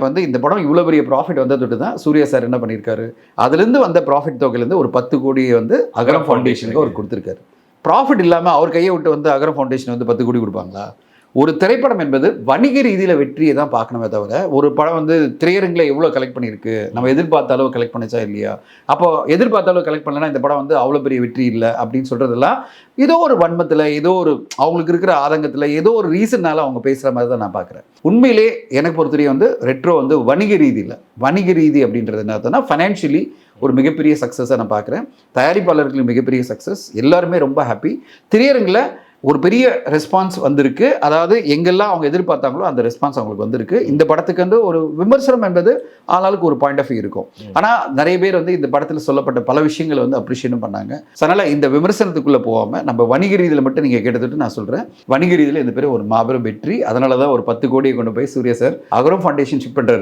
இப்போ வந்து இந்த படம் இவ்வளோ பெரிய ப்ராஃபிட் வந்தது தான் சூர்யா சார் என்ன பண்ணியிருக்காரு, அதுலேருந்து வந்த ப்ராஃபிட் தொகையிலேருந்து ஒரு 10 கோடியை வந்து அகரம் ஃபவுண்டேஷனுக்கு அவர் கொடுத்துருக்காரு. ப்ராஃபிட் இல்லாமல் அவர் கையை விட்டு வந்து அகரம் ஃபவுண்டேஷன் வந்து 10 கோடி கொடுப்பாங்களா? ஒரு திரைப்படம் என்பது வணிக ரீதியில் வெற்றியை தான் பார்க்கணுமே தவிர, ஒரு படம் வந்து திரையரங்கில் எவ்வளோ கலெக்ட் பண்ணியிருக்கு, நம்ம எதிர்பார்த்த அளவு கலெக்ட் பண்ணிச்சா இல்லையா, அப்போ எதிர்பார்த்த அளவு கலெக்ட் பண்ணலன்னா இந்த படம் வந்து அவ்வளோ பெரிய வெற்றி இல்லை அப்படின்னு சொல்கிறதெல்லாம் ஏதோ ஒரு வன்மத்தில், ஏதோ ஒரு அவங்களுக்கு இருக்கிற ஆதங்கத்தில், ஏதோ ஒரு ரீசன்னால அவங்க பேசுகிற மாதிரி தான் நான் பார்க்குறேன். உண்மையிலே எனக்கு பொறுத்தவரையும் வந்து ரெட்ரோ வந்து வணிக ரீதியில், வணிக ரீதி அப்படின்றது என்ன அர்த்தம்னா ஃபைனான்ஷியலி ஒரு மிகப்பெரிய சக்ஸஸாக நான் பார்க்குறேன். தயாரிப்பாளர்களுக்கு மிகப்பெரிய சக்ஸஸ், எல்லாருமே ரொம்ப ஹாப்பி. திரையரங்கில் ஒரு பெரிய ரெஸ்பான்ஸ் வந்திருக்கு. அதாவது எங்கெல்லாம் அவங்க எதிர்பார்த்தாங்களோ அந்த ரெஸ்பான்ஸ் அவங்களுக்கு வந்திருக்கு. இந்த படத்துக்கு வந்து ஒரு விமர்சனம் என்பது ஆளாளுக்கு ஒரு பாயிண்ட் ஆஃப் வியூ இருக்கும். ஆனால் நிறைய பேர் வந்து இந்த படத்தில் சொல்லப்பட்ட பல விஷயங்களை வந்து அப்ரிஷியேட்டும் பண்ணாங்க. அதனால் இந்த விமர்சனத்துக்குள்ளே போகாமல் நம்ம வணிக ரீதியில் மட்டும் நீங்கள் கேட்டதுட்டு நான் சொல்கிறேன், வணிக ரீதியில் இந்த பேர் ஒரு மாபெரும் வெற்றி. அதனால தான் ஒரு 10 கோடியை கொண்டு போய் சூர்யா சார் அகரம் ஃபவுண்டேஷன் ஷிப் பண்ணுறாரு.